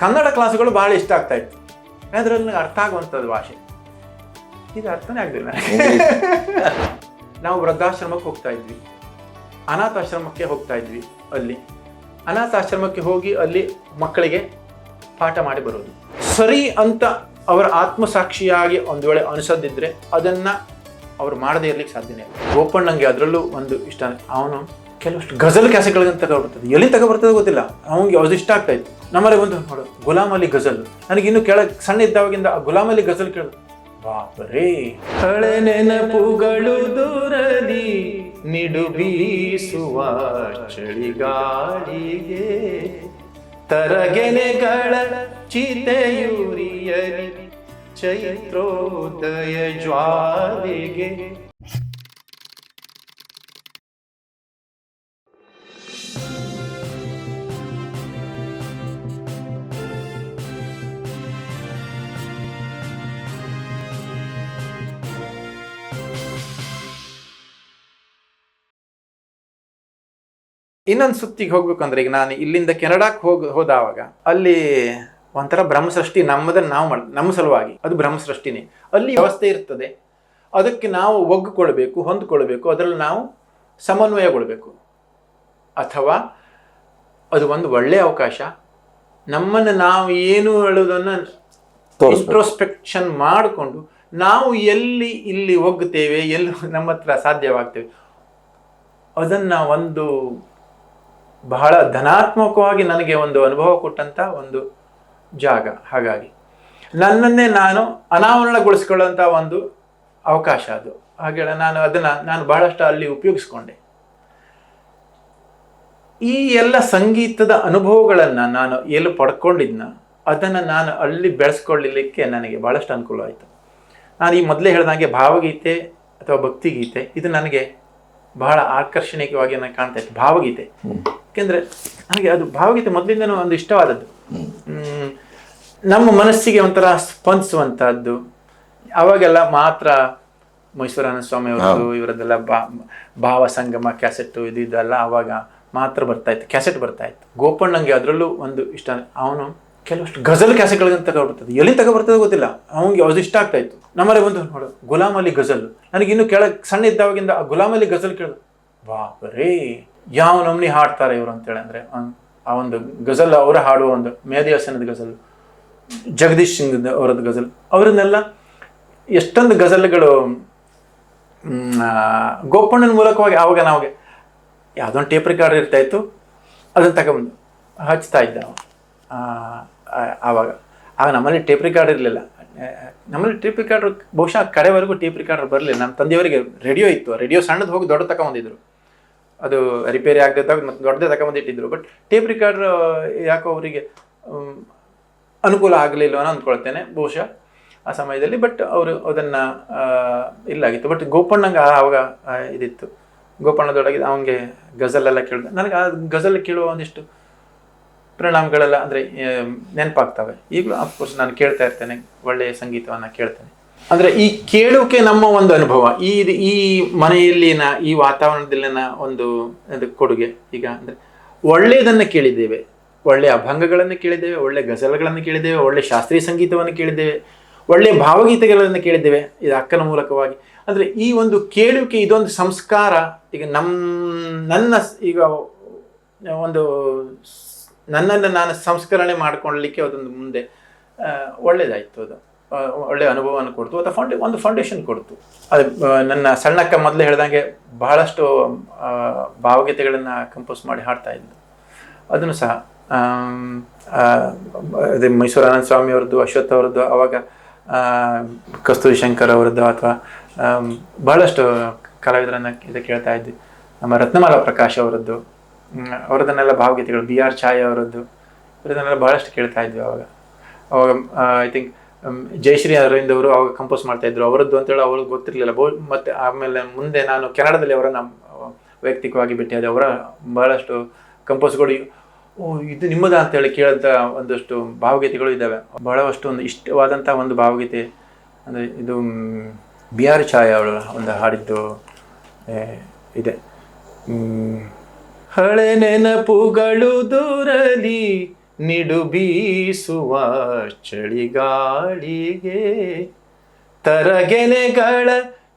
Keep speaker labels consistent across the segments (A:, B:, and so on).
A: ಕನ್ನಡ ಕ್ಲಾಸ್ಗಳು ಭಾಳ ಇಷ್ಟ ಆಗ್ತಾ ಇತ್ತು. ಅದರಲ್ಲಿ ನನಗೆ ಅರ್ಥ ಆಗುವಂಥದ್ದು ಭಾಷೆ. ಇದು ಅರ್ಥನೇ ಆಗಲಿಲ್ಲ. ನಾವು ವೃದ್ಧಾಶ್ರಮಕ್ಕೆ ಹೋಗ್ತಾ ಇದ್ವಿ, ಅನಾಥಾಶ್ರಮಕ್ಕೆ ಹೋಗ್ತಾ ಇದ್ವಿ. ಅಲ್ಲಿ ಅನಾಥಾಶ್ರಮಕ್ಕೆ ಹೋಗಿ ಅಲ್ಲಿ ಮಕ್ಕಳಿಗೆ ಪಾಠ ಮಾಡಿ ಬರೋದು ಸರಿ ಅಂತ ಅವರ ಆತ್ಮಸಾಕ್ಷಿಯಾಗಿ ಒಂದು ವೇಳೆ ಅನಿಸದಿದ್ರೆ ಅದನ್ನು ಅವ್ರು ಮಾಡದೇ ಇರ್ಲಿಕ್ಕೆ ಸಾಧ್ಯನೇ ಇಲ್ಲ. ಗೋಪಣ್ಣಂಗೆ ಅದರಲ್ಲೂ ಒಂದು ಇಷ್ಟ, ಅವನು ಕೆಲವಷ್ಟು ಗಜಲ್ ಕ್ಯಾಸೆಟ್ಗಳನ್ನ ತಗೊಬರ್ತದೆ, ಎಲ್ಲಿ ತಗೊಬರ್ತದೆ ಗೊತ್ತಿಲ್ಲ, ಅವನಿಗೆ ಅದು ಇಷ್ಟ ಆಗ್ತಾ ಇತ್ತು. ನಮ್ಮಲ್ಲಿ ಒಂದು ನೋಡು ಗುಲಾಮ್ ಅಲಿ ಗಜಲ್, ನನಗಿನ್ನೂ ಕೆಳಗೆ ಸಣ್ಣ ಇದ್ದಾವಾಗಿಂದ ಆ ಗುಲಾಮ್ ಅಲಿ ಗಜಲ್ ಕೇಳಿದ್ರು, ಬಾಪರೇ ಹಳೆ ನೆನಪುಗಳು ದೂರಲಿ ನಿಡು ಬೀಸುವ ಚಳಿಗಾಳಿಗೆ ತರಗೆನೆಗಳ ಚಿತೆಯೂರಿಯಲಿ ಚೈತ್ರೋದಯ ಜ್ವಾಲೆಗೆ. ಇನ್ನೊಂದು ಸುತ್ತಿಗೆ ಹೋಗ್ಬೇಕಂದ್ರೆ, ಈಗ ನಾನು ಇಲ್ಲಿಂದ ಕೆನಡಾಕ್ಕೆ ಹೋದಾವಾಗ ಅಲ್ಲಿ ಒಂಥರ ಬ್ರಹ್ಮಸೃಷ್ಟಿ ನಮ್ಮದನ್ನು ನಾವು ನಮ್ಮ ಸಲುವಾಗಿ, ಅದು ಬ್ರಹ್ಮಸೃಷ್ಟಿನೇ. ಅಲ್ಲಿ ವ್ಯವಸ್ಥೆ ಇರ್ತದೆ, ಅದಕ್ಕೆ ನಾವು ಒಗ್ಗಿಕೊಳ್ಬೇಕು, ಹೊಂದ್ಕೊಳ್ಬೇಕು, ಅದರಲ್ಲಿ ನಾವು ಸಮನ್ವಯಗೊಳ್ಬೇಕು. ಅಥವಾ ಅದು ಒಂದು ಒಳ್ಳೆಯ ಅವಕಾಶ, ನಮ್ಮನ್ನು ನಾವು ಏನು ಹೇಳೋದನ್ನು ಇಂಟ್ರೋಸ್ಪೆಕ್ಷನ್ ಮಾಡಿಕೊಂಡು ನಾವು ಎಲ್ಲಿ ಇಲ್ಲಿ ಒಗ್ಗುತ್ತೇವೆ, ಎಲ್ಲಿ ನಮ್ಮ ಹತ್ರ ಸಾಧ್ಯವಾಗ್ತೇವೆ, ಅದನ್ನು ಒಂದು ಬಹಳ ಧನಾತ್ಮಕವಾಗಿ ನನಗೆ ಒಂದು ಅನುಭವ ಕೊಟ್ಟಂಥ ಒಂದು ಜಾಗ. ಹಾಗಾಗಿ ನನ್ನನ್ನೇ ನಾನು ಅನಾವರಣಗೊಳಿಸ್ಕೊಳ್ಳೋಂಥ ಒಂದು ಅವಕಾಶ ಅದು. ಹಾಗೆ ನಾನು ಬಹಳಷ್ಟು ಅಲ್ಲಿ ಉಪಯೋಗಿಸ್ಕೊಂಡೆ. ಈ ಎಲ್ಲ ಸಂಗೀತದ ಅನುಭವಗಳನ್ನು ನಾನು ಎಲ್ಲಿ ಪಡ್ಕೊಂಡಿದ್ನ ಅದನ್ನು ನಾನು ಅಲ್ಲಿ ಬೆಳೆಸ್ಕೊಳ್ಳಲಿಕ್ಕೆ ನನಗೆ ಭಾಳಷ್ಟು ಅನುಕೂಲ ಆಯಿತು. ನಾನು ಈ ಮೊದಲೇ ಹೇಳ್ದಂಗೆ ಭಾವಗೀತೆ ಅಥವಾ ಭಕ್ತಿಗೀತೆ ಇದು ನನಗೆ ಬಹಳ ಆಕರ್ಷಣೀಯವಾಗಿ ನನಗೆ ಕಾಣ್ತಾ ಇತ್ತು. ಭಾವಗೀತೆ ಯಾಕೆಂದರೆ ನನಗೆ ಅದು ಭಾವಗೀತೆ ಮೊದಲಿಂದನೂ ಒಂದು ಇಷ್ಟವಾದದ್ದು, ನಮ್ಮ ಮನಸ್ಸಿಗೆ ಒಂಥರ ಸ್ಪಂದಿಸುವಂಥದ್ದು. ಅವಾಗೆಲ್ಲ ಮಾತ್ರ ಮೈಸೂರಾನಂದ ಸ್ವಾಮಿ ಅವರದ್ದು ಇವರದ್ದೆಲ್ಲ ಭಾವ ಸಂಗಮ ಕ್ಯಾಸೆಟ್ಟು ಇದೆಲ್ಲ ಅವಾಗ ಮಾತ್ರ ಬರ್ತಾಯಿತ್ತು, ಕ್ಯಾಸೆಟ್ ಬರ್ತಾಯಿತ್ತು. ಗೋಪಣ್ಣಂಗೆ ಅದರಲ್ಲೂ ಒಂದು ಇಷ್ಟ, ಅವನು ಕೆಲವಷ್ಟು ಗಜಲ್ ಕ್ಯಾಸೆಟ್ಗಳನ್ನ ತಗೊಬರ್ತದೆ, ಎಲ್ಲಿ ತಗೊಬರ್ತದೆ ಗೊತ್ತಿಲ್ಲ, ಅವನಿಗೆ ಅದು ಇಷ್ಟ ಆಗ್ತಾ ಇತ್ತು. ನಮ್ಮಲ್ಲಿ ಒಂದು ನೋಡು ಗುಲಾಮ್ ಅಲಿ ಗಜಲ್, ನನಗಿನ್ನೂ ಕೆಳಗೆ ಸಣ್ಣ ಇದ್ದಾವಾಗಿಂದ ಆ ಗುಲಾಮ್ ಅಲಿ ಗಜಲ್ ಕೇಳಿದ್ರು, ಬಾಪರೇ ಯಾವ ನಮ್ನಿ ಹಾಡ್ತಾರೆ ಇವರು ಅಂತೇಳಿ. ಅಂದರೆ ಆ ಒಂದು ಗಜಲ್ ಅವರ ಹಾಡುವ ಒಂದು ಮೆಹದಿ ಹಸನದ ಗಜಲ್, ಜಗದೀಶ್ ಸಿಂಗ್ ಅವರದ್ದು ಗಜಲ್, ಅವರನ್ನೆಲ್ಲ ಎಷ್ಟೊಂದು ಗಜಲ್ಗಳು ಗೋಪಣ್ಣನ ಮೂಲಕವಾಗಿ ಆವಾಗ ನಮಗೆ ಯಾವುದೊಂದು ಟೇಪ್ ರೆಕಾರ್ಡರ್ ಇರ್ತಾಯಿತ್ತು, ಅದನ್ನು ತಗೊಂಬಂದು ಹಚ್ತಾ ಇದ್ದ. ಆಗ ನಮ್ಮಲ್ಲಿ ಟೇಪ್ ರಿಕಾರ್ಡರ್ ಇರಲಿಲ್ಲ. ನಮ್ಮಲ್ಲಿ ಟೇಪ್ ರಿಕಾರ್ಡರ್ ಬಹುಶಃ ಕಡೆವರೆಗೂ ಟೇಪ್ ರಿಕಾರ್ಡರ್ ಬರಲಿಲ್ಲ. ನಮ್ಮ ತಂದೆಯವರಿಗೆ ರೇಡಿಯೋ ಇತ್ತು, ರೇಡಿಯೋ ಸಣ್ಣದು ಹೋಗಿ ದೊಡ್ಡ ತಗೊಂಬಂದಿದ್ರು, ಅದು ರಿಪೇರಿ ಆಗದಾಗ ಮತ್ತು ದೊಡ್ಡದೇ ತಗೊಂಬಂದಿಟ್ಟಿದ್ರು. ಬಟ್ ಟೇಪ್ ರಿಕಾರ್ಡರ್ ಯಾಕೋ ಅವರಿಗೆ ಅನುಕೂಲ ಆಗಲಿಲ್ಲ ಅನ್ನೋ ಅಂದ್ಕೊಳ್ತೇನೆ ಬಹುಶಃ ಆ ಸಮಯದಲ್ಲಿ. ಬಟ್ ಅವರು ಅದನ್ನು ಇಲ್ಲಾಗಿತ್ತು. ಬಟ್ ಗೋಪಣ್ಣಂಗೆ ಆವಾಗ ಇದಿತ್ತು, ಗೋಪಣ್ಣದೊಳಗೆ ಅವನಿಗೆ ಗಜಲೆಲ್ಲ ಕೇಳಿದೆ. ನನಗೆ ಆ ಗಜಲ್ ಕೇಳುವ ಒಂದಿಷ್ಟು ಪರಿಣಾಮಗಳೆಲ್ಲ ಅಂದರೆ ನೆನಪಾಗ್ತವೆ ಈಗಲೂ. ಅಫ್ಕೋರ್ಸ್ ನಾನು ಕೇಳ್ತಾ ಇರ್ತೇನೆ, ಒಳ್ಳೆಯ ಸಂಗೀತವನ್ನು ಕೇಳ್ತೇನೆ. ಅಂದರೆ ಈ ಕೇಳೋಕೆ ನಮ್ಮ ಒಂದು ಅನುಭವ, ಈ ಮನೆಯಲ್ಲಿನ ಈ ವಾತಾವರಣದಲ್ಲಿನ ಒಂದು ಕೊಡುಗೆ. ಈಗ ಅಂದರೆ ಒಳ್ಳೆಯದನ್ನು ಕೇಳಿದ್ದೇವೆ, ಒಳ್ಳೆಯ ಅಭಂಗಗಳನ್ನು ಕೇಳಿದ್ದೇವೆ, ಒಳ್ಳೆಯ ಗಜಲ್ಗಳನ್ನು ಕೇಳಿದ್ದೇವೆ, ಒಳ್ಳೆಯ ಶಾಸ್ತ್ರೀಯ ಸಂಗೀತವನ್ನು ಕೇಳಿದ್ದೇವೆ, ಒಳ್ಳೆಯ ಭಾವಗೀತೆಗಳನ್ನು ಕೇಳಿದ್ದೇವೆ ಇದು ಅಕ್ಕನ ಮೂಲಕವಾಗಿ. ಅಂದರೆ ಈ ಒಂದು ಕೇಳುವಿಕೆ ಇದೊಂದು ಸಂಸ್ಕಾರ. ಈಗ ನನ್ನ ಈಗ ಒಂದು ನನ್ನನ್ನು ನಾನು ಸಂಸ್ಕರಣೆ ಮಾಡ್ಕೊಳ್ಳಲಿಕ್ಕೆ ಅದೊಂದು ಮುಂದೆ ಒಳ್ಳೆಯದಾಯಿತು. ಅದು ಒಳ್ಳೆಯ ಅನುಭವವನ್ನು ಕೊಡ್ತು, ಅಥವಾ ಒಂದು ಫೌಂಡೇಶನ್ ಕೊಡ್ತು. ಅದು ನನ್ನ ಸಣ್ಣಕ್ಕ ಮೊದಲೇ ಹೇಳ್ದಂಗೆ ಬಹಳಷ್ಟು ಭಾವಗೀತೆಗಳನ್ನು ಕಂಪೋಸ್ ಮಾಡಿ ಹಾಡ್ತಾ ಇದ್ದು. ಅದನ್ನು ಸಹ ಅದೇ ಮೈಸೂರಾನಂದ ಸ್ವಾಮಿ ಅವ್ರದ್ದು, ಅಶ್ವಥ್ ಅವ್ರದ್ದು, ಅವಾಗ ಕಸ್ತೂರಿ ಶಂಕರ್ ಅವರದ್ದು, ಅಥವಾ ಬಹಳಷ್ಟು ಕಲಾವಿದರನ್ನು ಇದು ಕೇಳ್ತಾ ಇದ್ವಿ. ನಮ್ಮ ರತ್ನಮಾಲಾ ಪ್ರಕಾಶ್ ಅವರದ್ದು, ಅವರದನ್ನೆಲ್ಲ ಭಾವಗೀತೆಗಳು, ಬಿ ಆರ್ ಛಾಯಾ ಅವರದ್ದು, ಇವರದನ್ನೆಲ್ಲ ಬಹಳಷ್ಟು ಕೇಳ್ತಾ ಇದ್ವಿ ಅವಾಗ. ಐ ಥಿಂಕ್ ಜಯಶ್ರೀ ಅರವಿಂದ್ ಅವರು ಅವಾಗ ಕಂಪೋಸ್ ಮಾಡ್ತಾಯಿದ್ರು, ಅವರದ್ದು ಅಂತೇಳಿ ಅವ್ರಿಗೆ ಗೊತ್ತಿರಲಿಲ್ಲ. ಮತ್ತು ಆಮೇಲೆ ಮುಂದೆ ನಾನು ಕೆನಡಾದಲ್ಲಿ ಅವರನ್ನು ವೈಯಕ್ತಿಕವಾಗಿ ಭೇಟಿಯಾದೆ. ಅವರ ಬಹಳಷ್ಟು ಕಂಪೋಸ್ಗಳು ಇದು ನಿಮ್ಮದ ಅಂತೇಳಿ ಕೇಳಿದ ಒಂದಷ್ಟು ಭಾವಗೀತೆಗಳು ಇದ್ದಾವೆ. ಬಹಳಷ್ಟು ಒಂದು ಇಷ್ಟವಾದಂಥ ಒಂದು ಭಾವಗೀತೆ ಅಂದರೆ ಇದು ಬಿ ಆರ್ ಛಾಯಾ ಅವಳು ಒಂದು ಹಾಡಿದ್ದು ಇದೆ. ಹಳೆ ನೆನಪುಗಳು ದೂರಲಿ ನಿಡು ಬೀಸುವ ಚಳಿಗಾಳಿಗೆ ತರಗೆಲೆಗಳ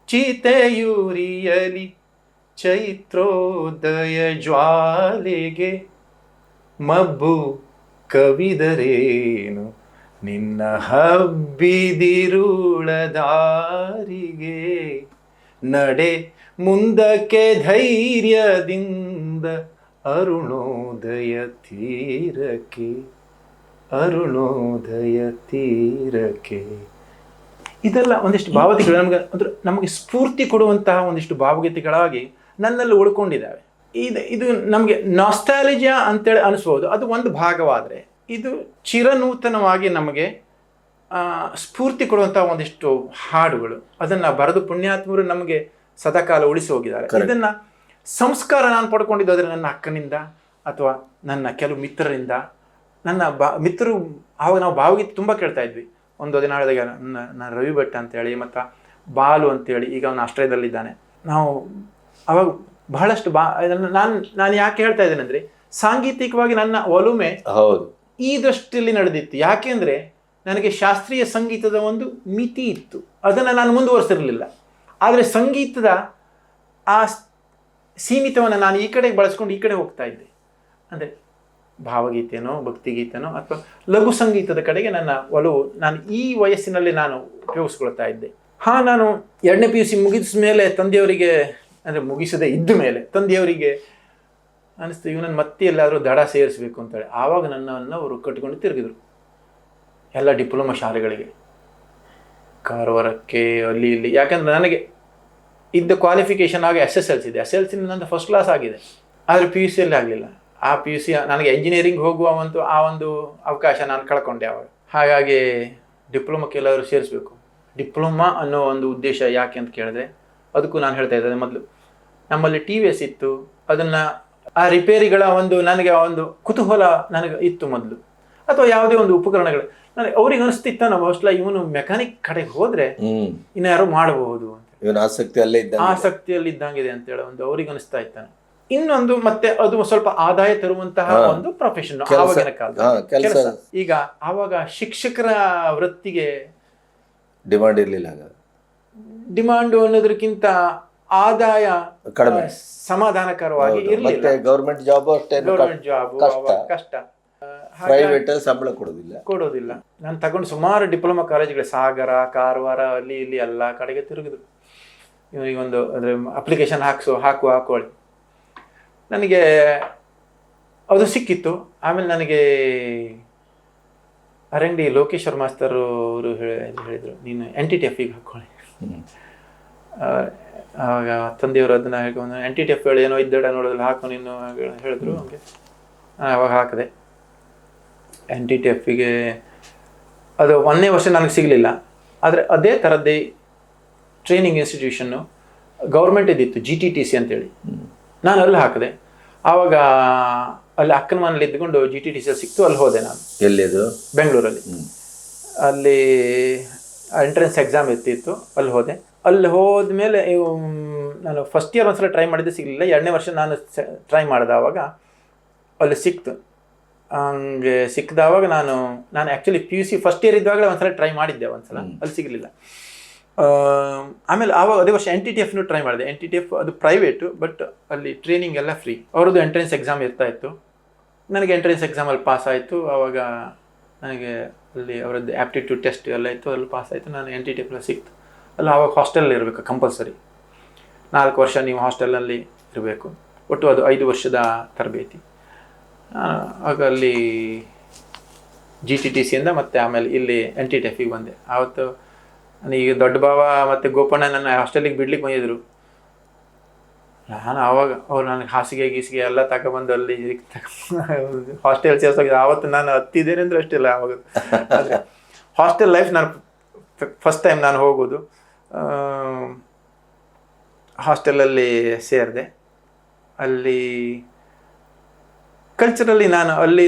A: ಚಿತೆಯುರಿಯಲಿ ಚೈತ್ರೋದಯ ಜ್ವಾಲೆಗೆ ಮಬ್ಬು ಕವಿದರೇನು ನಿನ್ನ ಹಬ್ಬಿದಿರುಳ ದಾರಿಗೆ ನಡೆ ಮುಂದಕ್ಕೆ ಧೈರ್ಯದಿಂದ ಅರುಣೋದಯ ತೀರಕ್ಕೆ ಅರುಣೋದಯ ತೀರಕ್ಕೆ. ಇದೆಲ್ಲ ಒಂದಿಷ್ಟು ಭಾವಗೀತೆಗಳು ನಮಗೆ ಸ್ಫೂರ್ತಿ ಕೊಡುವಂತಹ ಒಂದಿಷ್ಟು ಭಾವಗೀತೆಗಳಾಗಿ ನನ್ನಲ್ಲಿ ಉಳ್ಕೊಂಡಿದ್ದಾವೆ. ಇದು ನಮಗೆ ನಾಸ್ಟಾಲಜಿಯಾ ಅಂತೇಳಿ ಅನಿಸ್ಬೋದು, ಅದು ಒಂದು ಭಾಗವಾದರೆ ಇದು ಚಿರನೂತನವಾಗಿ ನಮಗೆ ಸ್ಫೂರ್ತಿ ಕೊಡುವಂತಹ ಒಂದಿಷ್ಟು ಹಾಡುಗಳು, ಅದನ್ನು ಬರೆದು ಪುಣ್ಯಾತ್ಮರು ನಮಗೆ ಸದಾಕಾಲ ಉಳಿಸಿ ಹೋಗಿದ್ದಾರೆ. ಇದನ್ನು ಸಂಸ್ಕಾರ ನಾನು ಪಡ್ಕೊಂಡಿದ್ದು ಆದರೆ ನನ್ನ ಅಕ್ಕನಿಂದ ಅಥವಾ ನನ್ನ ಕೆಲವು ಮಿತ್ರರಿಂದ. ನನ್ನ ಮಿತ್ರರು ಆವಾಗ ನಾವು ಭಾವಗೀತೆ ತುಂಬ ಕೇಳ್ತಾ ಇದ್ವಿ. ಒಂದು ದಿನಾಳದಾಗ ನನ್ನ ರವಿ ಭಟ್ ಅಂತೇಳಿ ಮತ್ತು ಬಾಲು ಅಂತೇಳಿ, ಈಗ ಅವನು ಆಸ್ಟ್ರೇಲಿಯಾದಲ್ಲಿದ್ದಾನೆ. ನಾವು ಅವಾಗ ಬಹಳಷ್ಟು ನಾನು ಯಾಕೆ ಹೇಳ್ತಾ ಇದ್ದೇನೆ ಅಂದರೆ, ಸಾಂಗೀತಿಕವಾಗಿ ನನ್ನ ಒಲುಮೆ ಹೌದು ಈ ದೃಷ್ಟಿಯಲ್ಲಿ ನಡೆದಿತ್ತು. ಯಾಕೆಂದರೆ ನನಗೆ ಶಾಸ್ತ್ರೀಯ ಸಂಗೀತದ ಒಂದು ಮಿತಿ ಇತ್ತು, ಅದನ್ನು ನಾನು ಮುಂದುವರಿಸಿರಲಿಲ್ಲ. ಆದರೆ ಸಂಗೀತದ ಆ ಸೀಮಿತವನ್ನು ನಾನು ಈ ಕಡೆಗೆ ಬಳಸ್ಕೊಂಡು ಈ ಕಡೆ ಹೋಗ್ತಾ ಇದ್ದೆ. ಅಂದರೆ ಭಾವಗೀತೆನೋ ಭಕ್ತಿಗೀತೆನೋ ಅಥವಾ ಲಘು ಸಂಗೀತದ ಕಡೆಗೆ ನನ್ನ ಒಲವು ನಾನು ಈ ವಯಸ್ಸಿನಲ್ಲಿ ನಾನು ಉಪಯೋಗಿಸ್ಕೊಳ್ತಾ ಇದ್ದೆ. ನಾನು 2ನೇ PUC ಮುಗಿದ ಮೇಲೆ ತಂದೆಯವರಿಗೆ, ಅಂದರೆ ಮುಗಿಸದೆ ಇದ್ದ ಮೇಲೆ ತಂದೆಯವರಿಗೆ ಅನಿಸ್ತು ಇವನನ್ನು ಮತ್ತೆ ಎಲ್ಲಾದರೂ ದಡ ಸೇರಿಸಬೇಕು ಅಂತೇಳಿ. ಆವಾಗ ನನ್ನನ್ನು ಅವರು ಕಟ್ಕೊಂಡು ತಿರುಗಿದ್ರು ಎಲ್ಲ ಡಿಪ್ಲೊಮಾ ಶಾಲೆಗಳಿಗೆ, ಕಾರವಾರಕ್ಕೆ, ಅಲ್ಲಿ ಇಲ್ಲಿ. ಯಾಕೆಂದರೆ ನನಗೆ ಇದ್ದ ಕ್ವಾಲಿಫಿಕೇಷನ್ ಆಗಿ SSLC ಇದೆ. SSLC ನಂದು ಫಸ್ಟ್ ಕ್ಲಾಸ್ ಆಗಿದೆ, ಆದರೆ PUC ಅಲ್ಲಿ ಆಗಲಿಲ್ಲ. ಆ PUC ನನಗೆ ಎಂಜಿನಿಯರಿಂಗ್ ಹೋಗುವ ಆ ಒಂದು ಅವಕಾಶ ನಾನು ಕಳ್ಕೊಂಡೆ ಆವಾಗ. ಹಾಗಾಗಿ ಡಿಪ್ಲೊಮಾಕ್ಕೆ ಎಲ್ಲಾದರೂ ಸೇರಿಸ್ಬೇಕು. ಡಿಪ್ಲೊಮಾ ಅನ್ನೋ ಒಂದು ಉದ್ದೇಶ ಯಾಕೆ ಅಂತ ಕೇಳಿದ್ರೆ, ಅದಕ್ಕೂ ನಾನು ಹೇಳ್ತಾ ಇದ್ದೆ, ಮೊದಲು ನಮ್ಮಲ್ಲಿ TVS ಇತ್ತು, ಅದನ್ನು ಆ ರಿಪೇರಿಗಳ ನನಗೆ ಒಂದು ಕುತೂಹಲ ನನಗೆ ಇತ್ತು ಮೊದಲು. ಅಥವಾ ಯಾವುದೇ ಒಂದು ಉಪಕರಣಗಳು ನನಗೆ ಅವ್ರಿಗೆ ಅನಿಸ್ತಿತ್ತ, ನಾವು ಅಷ್ಟಲ್ಲ ಇವನು ಮೆಕ್ಯಾನಿಕ್ ಕಡೆಗೆ ಹೋದರೆ ಇನ್ಯಾರು ಮಾಡಬಹುದು ಅಂತ, ಆಸಕ್ತಿಯಲ್ಲಿ ಇದ್ದಂಗಿದೆ ಅಂತೇಳಿ ಅವ್ರಿಗೆ ಅನಿಸ್ತಾ ಇತ್ತಾನೆ. ಇನ್ನೊಂದು ಮತ್ತೆ ಅದು ಸ್ವಲ್ಪ ಆದಾಯ ತರುವಂತಹ ಒಂದು ಪ್ರೊಫೆಷನ್ ಆವಾಗಿನ ಕಾಲ. ಈಗ ಆವಾಗ ಶಿಕ್ಷಕರ ವೃತ್ತಿಗೆ
B: ಡಿಮಾಂಡ್ ಇರಲಿಲ್ಲ.
A: ಡಿಮಾಂಡ್ ಅನ್ನೋದಕ್ಕಿಂತ ಆದಾಯ ಕಡಿಮೆ, ಸಮಾಧಾನಕರವಾಗಿ ಇರಲಿಲ್ಲ.
B: ಗೌರ್ಮೆಂಟ್ ಜಾಬ್
A: ಕಷ್ಟ,
B: ಪ್ರೈವೇಟ್ ಸಂಬಳ ಕೊಡೋದಿಲ್ಲ.
A: ನಾನು ತಗೊಂಡು ಸುಮಾರು ಡಿಪ್ಲೊಮಾ ಕಾಲೇಜ್ಗಳು, ಸಾಗರ, ಕಾರವಾರ, ಅಲ್ಲಿ ಇಲ್ಲಿ ಎಲ್ಲ ಕಡೆಗೆ ತಿರುಗಿದ್ರು. ಇವನಿಗೊಂದು ಅಂದರೆ ಅಪ್ಲಿಕೇಶನ್ ಹಾಕೊಳ್ಳಿ. ನನಗೆ ಅದು ಸಿಕ್ಕಿತ್ತು. ಆಮೇಲೆ ನನಗೆ ಅರಂಡಿ ಲೋಕೇಶ್ವರ್ ಮಾಸ್ತರ್ ಅವರು ಹೇಳಿದರು, ನೀನು NTTFಗೆ ಹಾಕ್ಕೊಳ್ಳಿ. ಆವಾಗ ತಂದೆಯವರು ಅದನ್ನು ಹೇಳ್ಕೊಂಡು NTTF ಹೇಳಿ ಏನೋ ಇದ್ದಡ ನೋಡೋದಿಲ್ಲ, ಹಾಕೋ ನೀನು ಹೇಳಿದ್ರು. ಹಂಗೆ ಆವಾಗ ಹಾಕಿದೆ NTTFಗೆ. ಅದು 1ನೇ ವರ್ಷ ನನಗೆ ಸಿಗಲಿಲ್ಲ, ಆದರೆ ಅದೇ ಥರದ್ದೇ ಟ್ರೈನಿಂಗ್ ಇನ್ಸ್ಟಿಟ್ಯೂಷನ್ನು ಗೌರ್ಮೆಂಟ್ ಇದ್ದಿತ್ತು, GTTC ಅಂತೇಳಿ. ನಾನು ಅಲ್ಲಿ ಹಾಕಿದೆ. ಆವಾಗ ಅಲ್ಲಿ ಅಕ್ಕನ ಮನೇಲಿ ಇದ್ದುಕೊಂಡು GTTC ಸಿಕ್ತು, ಅಲ್ಲಿ ಹೋದೆ ನಾನು.
B: ಎಲ್ಲಿದು?
A: ಬೆಂಗಳೂರಲ್ಲಿ. ಅಲ್ಲಿ ಎಂಟ್ರೆನ್ಸ್ ಎಕ್ಸಾಮ್ ಇರ್ತಿತ್ತು, ಅಲ್ಲಿ ಹೋದೆ. ಅಲ್ಲಿ ಹೋದ್ಮೇಲೆ ನಾನು ಫಸ್ಟ್ ಇಯರ್ ಒಂದ್ಸಲ ಟ್ರೈ ಮಾಡಿದ್ದೆ, ಸಿಗಲಿಲ್ಲ. 2ನೇ ವರ್ಷ ನಾನು ಟ್ರೈ ಮಾಡಿದೆ, ಆವಾಗ ಅಲ್ಲಿ ಸಿಕ್ತು. ಹಂಗೆ ಸಿಕ್ಕಿದವಾಗ ನಾನು ಆ್ಯಕ್ಚುಲಿ PUC ಫಸ್ಟ್ ಇಯರ್ ಇದ್ದಾಗ ಒಂದ್ಸಲ ಟ್ರೈ ಮಾಡಿದ್ದೆ, ಒಂದ್ಸಲ ಅಲ್ಲಿ ಸಿಗಲಿಲ್ಲ. ಆಮೇಲೆ ಆವಾಗ ಅದೇ ವರ್ಷ NTTFನೂ ಟ್ರೈ ಮಾಡಿದೆ. NTTF ಅದು ಪ್ರೈವೇಟು, ಬಟ್ ಅಲ್ಲಿ ಟ್ರೈನಿಂಗ್ ಎಲ್ಲ ಫ್ರೀ. ಅವ್ರದ್ದು ಎಂಟ್ರೆನ್ಸ್ ಎಕ್ಸಾಮ್ ಇರ್ತಾ ಇತ್ತು. ನನಗೆ ಎಂಟ್ರೆನ್ಸ್ ಎಕ್ಸಾಮಲ್ಲಿ ಪಾಸ್ ಆಯಿತು. ಆವಾಗ ನನಗೆ ಅಲ್ಲಿ ಅವರದ್ದು ಆ್ಯಪ್ಟಿಟ್ಯೂಡ್ ಟೆಸ್ಟ್ ಎಲ್ಲ ಇತ್ತು, ಅಲ್ಲಿ ಪಾಸ್ ಆಯಿತು. ನಾನು NTTF ಸಿಕ್ತು. ಅಲ್ಲ ಆವಾಗ ಹಾಸ್ಟೆಲಲ್ಲಿ ಇರಬೇಕು ಕಂಪಲ್ಸರಿ, 4 ವರ್ಷ ನೀವು ಹಾಸ್ಟೆಲಲ್ಲಿ ಇರಬೇಕು. ಒಟ್ಟು ಅದು 5 ವರ್ಷದ ತರಬೇತಿ. ಆಗ ಅಲ್ಲಿ GTTCಯಿಂದ ಮತ್ತು ಆಮೇಲೆ ಇಲ್ಲಿ NTTFಗೆ ಬಂದೆ. ಆವತ್ತು ನನಗೆ ದೊಡ್ಡ ಭಾವ ಮತ್ತು ಗೋಪಣ್ಣ ನನ್ನ ಹಾಸ್ಟೆಲಿಗೆ ಬಿಡ್ಲಿಕ್ಕೆ ಬಂದಿದ್ರು. ನಾನು ಆವಾಗ ಅವ್ರು ನನಗೆ ಹಾಸಿಗೆ ಗೀಸಿಗೆ ಎಲ್ಲ ತಗೊಬಂದು ಅಲ್ಲಿ ಹಾಸ್ಟೆಲ್ ಸೇರಿಸೋಗಿದೆ. ಆವತ್ತು ನಾನು ಹತ್ತಿದ್ದೇನೆ ಅಂದರೆ ಅಷ್ಟಿಲ್ಲ ಆವಾಗ. ಆದರೆ ಹಾಸ್ಟೆಲ್ ಲೈಫ್ ನಾನು ಫಸ್ಟ್ ಟೈಮ್ ನಾನು ಹೋಗೋದು. ಹಾಸ್ಟೆಲಲ್ಲಿ ಸೇರಿದೆ. ಅಲ್ಲಿ ಕಲ್ಚರಲ್ಲಿ ನಾನು ಅಲ್ಲಿ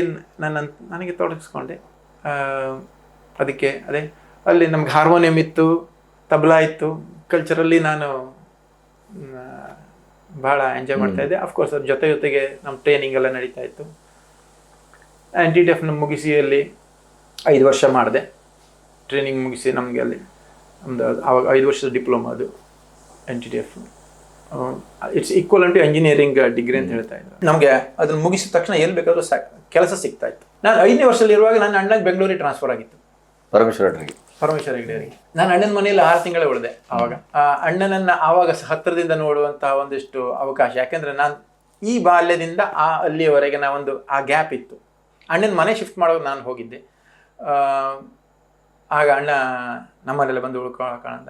A: ನನಗೆ ತೊಡಗಿಸ್ಕೊಂಡೆ. ಅದಕ್ಕೆ ಅಲ್ಲಿ ನಮ್ಗೆ ಹಾರ್ಮೋನಿಯಂ ಇತ್ತು, ತಬಲಾ ಇತ್ತು. ಕಲ್ಚರಲ್ಲಿ ನಾನು ಭಾಳ ಎಂಜಾಯ್ ಮಾಡ್ತಾಯಿದ್ದೆ. ಅಫ್ಕೋರ್ಸ್ ಅದ್ರ ಜೊತೆಗೆ ನಮ್ಮ ಟ್ರೈನಿಂಗ್ ಎಲ್ಲ ನಡೀತಾ ಇತ್ತು. NTTF ಮುಗಿಸಿ ಅಲ್ಲಿ 5 ವರ್ಷ ಮಾಡಿದೆ, ಟ್ರೈನಿಂಗ್ ಮುಗಿಸಿ ನಮಗೆ ಅಲ್ಲಿ ಒಂದು ಆವಾಗ 5 ವರ್ಷದ ಡಿಪ್ಲೊಮಾ ಅದು NTTF. It's equal to engineering degree ಅಂತ ಹೇಳ್ತಾ ಇದ್ರು. ನಮಗೆ ಅದನ್ನು ಮುಗಿಸಿದ ತಕ್ಷಣ ಎಲ್ಲಿ ಬೇಕಾದರೂ ಕೆಲಸ ಸಿಗ್ತಾ ಇತ್ತು. ನಾನು 5ನೇ ವರ್ಷದಲ್ಲಿ ಇರುವಾಗ ನನ್ನ ಅಣ್ಣಗೆ ಬೆಂಗಳೂರಿಗೆ ಟ್ರಾನ್ಸ್ಫರ್ ಆಗಿತ್ತು, ಪರಮೇಶ್ವರ ಹೆಗ್ಡೆಯವರಿಗೆ. ನಾನು ಅಣ್ಣನ ಮನೆಯಲ್ಲಿ 6 ತಿಂಗಳೇ ಉಳಿದೆ ಆವಾಗ. ಅಣ್ಣನನ್ನು ಆವಾಗ ಹತ್ತಿರದಿಂದ ನೋಡುವಂತಹ ಒಂದಿಷ್ಟು ಅವಕಾಶ, ಯಾಕೆಂದರೆ ನಾನು ಈ ಬಾಲ್ಯದಿಂದ ಅಲ್ಲಿಯವರೆಗೆ ನಾವೊಂದು ಆ ಗ್ಯಾಪ್ ಇತ್ತು. ಅಣ್ಣನ ಮನೆ ಶಿಫ್ಟ್ ಮಾಡೋದು ನಾನು ಹೋಗಿದ್ದೆ, ಆಗ ಅಣ್ಣ ನಮ್ಮನೆಲ್ಲ ಬಂದು ಉಳ್ಕೊಳ್ಳೋಣ.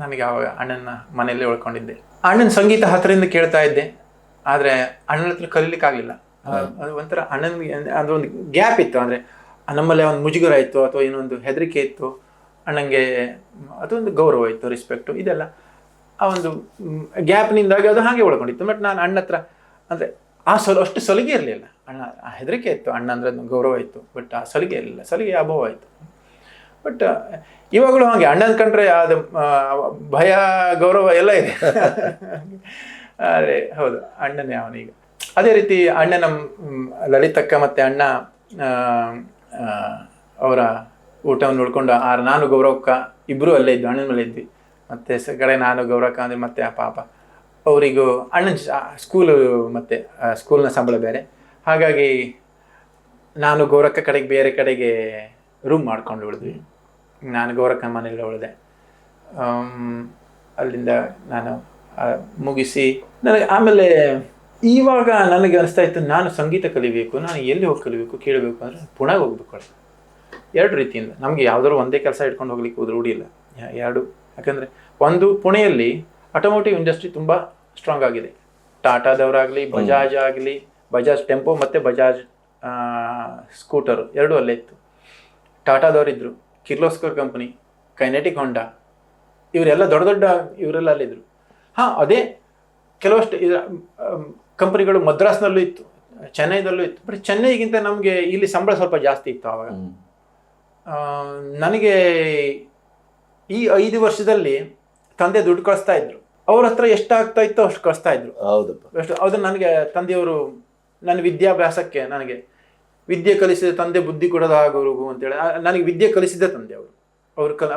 A: ನನಗೆ ಆವಾಗ ಅಣ್ಣನ ಮನೆಯಲ್ಲೇ ಉಳ್ಕೊಂಡಿದ್ದೆ. ಅಣ್ಣನ ಸಂಗೀತ ಹತ್ತಿರದಿಂದ ಕೇಳ್ತಾ ಇದ್ದೆ, ಆದರೆ ಅಣ್ಣನ ಹತ್ರ ಕಲೀಲಿಕ್ಕಾಗಲಿಲ್ಲ. ಅದು ಒಂಥರ ಅಣ್ಣನಿಗೆ ಅದೊಂದು ಗ್ಯಾಪ್ ಇತ್ತು. ಅಂದರೆ ನಮ್ಮಲ್ಲಿ ಒಂದು ಮುಜುಗರ ಇತ್ತು ಅಥವಾ ಏನೊಂದು ಹೆದರಿಕೆ ಇತ್ತು, ಅಣ್ಣಂಗೆ ಅದೊಂದು ಗೌರವ ಇತ್ತು, ರೆಸ್ಪೆಕ್ಟು, ಇದೆಲ್ಲ ಆ ಒಂದು ಗ್ಯಾಪ್ನಿಂದಾಗಿ ಅದು ಹಾಗೆ ಉಳ್ಕೊಂಡಿತ್ತು. ಬಟ್ ನಾನು ಅಣ್ಣ ಹತ್ರ ಅಂದರೆ ಅಷ್ಟು ಸಲಿಗೆ ಇರಲಿಲ್ಲ. ಅಣ್ಣ ಹೆದರಿಕೆ ಇತ್ತು, ಅಣ್ಣ ಅಂದರೆ ಗೌರವ ಇತ್ತು, ಬಟ್ ಆ ಸಲಿಗೆ ಇರಲಿಲ್ಲ, ಸಲಿಗೆ ಅಭಾವ ಆಯಿತು. ಬಟ್ ಇವಾಗಲೂ ಹಾಗೆ ಅಣ್ಣನ ಕಂಡ್ರೆ ಅದು ಭಯ ಗೌರವ ಎಲ್ಲ ಇದೆ. ಆದರೆ ಹೌದು, ಅಣ್ಣನೇ ಅವನೀಗ. ಅದೇ ರೀತಿ ಅಣ್ಣನ ಲಲಿತಕ್ಕ ಮತ್ತು ಅಣ್ಣ ಅವರ ಊಟವನ್ನು ನೋಡ್ಕೊಂಡು ನಾನು ಗೌರವಕ್ಕ ಇಬ್ಬರು ಅಲ್ಲೇ ಇದ್ವಿ, ಅಣ್ಣನ ಮೇಲೆ ಇದ್ವಿ. ಮತ್ತು ಕಡೆ ನಾನು ಗೌರವಕ್ಕ ಅಂದರೆ ಮತ್ತೆ ಆ ಪಾಪ ಅವರಿಗೂ ಅಣ್ಣನ ಸ್ಕೂಲು ಮತ್ತು ಸ್ಕೂಲ್ನ ಸಂಬಳ ಬೇರೆ, ಹಾಗಾಗಿ ನಾನು ಗೌರಕ್ಕ ಕಡೆಗೆ ಬೇರೆ ಕಡೆಗೆ ರೂಮ್ ಮಾಡ್ಕೊಂಡು ಉಳಿದ್ವಿ. ನಾನು ಗೌರಕ್ಕನ ಮನೆಯಲ್ಲಿ ಉಳಿದೆ. ಅಲ್ಲಿಂದ ನಾನು ಮುಗಿಸಿ ನನಗೆ ಆಮೇಲೆ ಇವಾಗ ನನಗೆ ಅನಿಸ್ತಾ ಇತ್ತು, ನಾನು ಸಂಗೀತ ಕಲಿಬೇಕು, ನಾನು ಎಲ್ಲಿ ಹೋಗಿ ಕಲಿಬೇಕು ಕೇಳಬೇಕು ಅಂದರೆ ಪುಣೆಗೆ ಹೋಗ್ಬೇಕು. 2 ರೀತಿಯಿಂದ ನಮಗೆ ಯಾವುದಾದ್ರು ಒಂದೇ ಕೆಲಸ ಇಟ್ಕೊಂಡು ಹೋಗ್ಲಿಕ್ಕೆ ರೂಢಿ ಇಲ್ಲ, 2. ಯಾಕಂದರೆ ಒಂದು, ಪುಣೆಯಲ್ಲಿ ಆಟೋಮೋಟಿವ್ ಇಂಡಸ್ಟ್ರಿ ತುಂಬ ಸ್ಟ್ರಾಂಗ್ ಆಗಿದೆ. ಟಾಟಾದವರಾಗಲಿ, ಬಜಾಜ್ ಆಗಲಿ, ಬಜಾಜ್ ಟೆಂಪೋ ಮತ್ತು ಬಜಾಜ್ ಸ್ಕೂಟರು 2 ಅಲ್ಲೇ ಇತ್ತು. ಟಾಟಾದವರಿದ್ದರು, ಕಿರ್ಲೋಸ್ಕರ್ ಕಂಪನಿ, ಕೈನೆಟಿಕ್ ಹೊಂಡಾ, ಇವರೆಲ್ಲ ದೊಡ್ಡ ಇವರೆಲ್ಲ ಅಲ್ಲಿದ್ದರು. ಅದೇ ಕೆಲವಷ್ಟು ಕಂಪನಿಗಳು ಮದ್ರಾಸ್ನಲ್ಲೂ ಇತ್ತು, ಚೆನ್ನೈದಲ್ಲೂ ಇತ್ತು. ಬಟ್ ಚೆನ್ನೈಗಿಂತ ನಮಗೆ ಇಲ್ಲಿ ಸಂಬಳ ಸ್ವಲ್ಪ ಜಾಸ್ತಿ ಇತ್ತು ಆವಾಗ. ನನಗೆ ಈ 5 ವರ್ಷದಲ್ಲಿ ತಂದೆ ದುಡ್ಡು ಕಳಿಸ್ತಾ ಇದ್ರು, ಅವ್ರ ಹತ್ರ ಎಷ್ಟಾಗ್ತಾ ಇತ್ತೋ ಅಷ್ಟು ಕಳಿಸ್ತಾ ಇದ್ರು. ಅದು ನನಗೆ ತಂದೆಯವರು ನನ್ನ ವಿದ್ಯಾಭ್ಯಾಸಕ್ಕೆ, ನನಗೆ ವಿದ್ಯೆ ಕಲಿಸಿದ ತಂದೆ ಬುದ್ಧಿ ಕೊಡೋದ ಗುರುಗು ಅಂತೇಳಿ ನನಗೆ ವಿದ್ಯೆ ಕಲಿಸಿದ ತಂದೆ ಅವರು.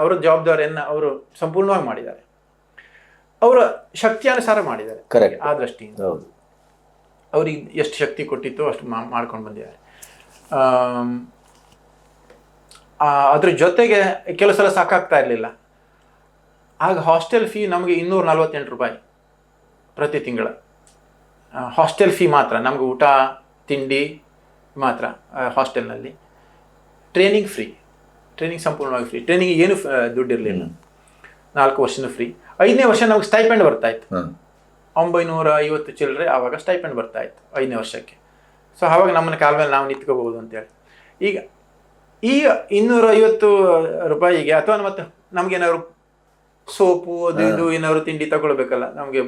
A: ಅವರ ಜವಾಬ್ದಾರಿಯನ್ನು ಅವರು ಸಂಪೂರ್ಣವಾಗಿ ಮಾಡಿದ್ದಾರೆ, ಅವರ ಶಕ್ತಿಯಾನುಸಾರ ಮಾಡಿದ್ದಾರೆ. ಆ ದೃಷ್ಟಿಯಿಂದ ಅವ್ರಿಗೆ ಎಷ್ಟು ಶಕ್ತಿ ಕೊಟ್ಟಿತ್ತು ಅಷ್ಟು ಮಾಡ್ಕೊಂಡು ಬಂದಿದ್ದಾರೆ. ಅದ್ರ ಜೊತೆಗೆ ಕೆಲವು ಸಲ ಸಾಕಾಗ್ತಾ ಇರಲಿಲ್ಲ. ಆಗ ಹಾಸ್ಟೆಲ್ ಫೀ ನಮಗೆ 248 ರೂಪಾಯಿ ಪ್ರತಿ ತಿಂಗಳ ಹಾಸ್ಟೆಲ್ ಫೀ ಮಾತ್ರ, ನಮಗೆ ಊಟ ತಿಂಡಿ ಮಾತ್ರ ಹಾಸ್ಟೆಲ್ನಲ್ಲಿ. ಟ್ರೈನಿಂಗ್ ಫ್ರೀ, ಟ್ರೈನಿಂಗ್ ಸಂಪೂರ್ಣವಾಗಿ ಫ್ರೀ, ಟ್ರೈನಿಂಗ್ ಏನು ದುಡ್ಡು ಇರಲಿಲ್ಲ. 4 ವರ್ಷನೂ ಫ್ರೀ. 5ನೇ ವರ್ಷ ನಮಗೆ ಸ್ಟೈಪೆಂಡ್ ಬರ್ತಾಯಿತ್ತು, 950 ಚಿಲ್ಲರೆ ಆವಾಗ ಸ್ಟೈಪೆಂಡ್ ಬರ್ತಾಯಿತ್ತು 5ನೇ ವರ್ಷಕ್ಕೆ. ಸೊ ಆವಾಗ ನಮ್ಮನ್ನ ಕಾಲ ಮೇಲೆ ನಾವು ನಿಂತ್ಕೋಬಹುದು ಅಂತೇಳಿ. ಈಗ ಈ 250 ರೂಪಾಯಿಗೆ ಅಥವಾ ಮತ್ತೆ ನಮಗೇನಾದ್ರು ಸೋಪು ಅದು ಇದು ಏನಾದ್ರು ತಿಂಡಿ ತಗೊಳ್ಬೇಕಲ್ಲ, ನಮಗೆ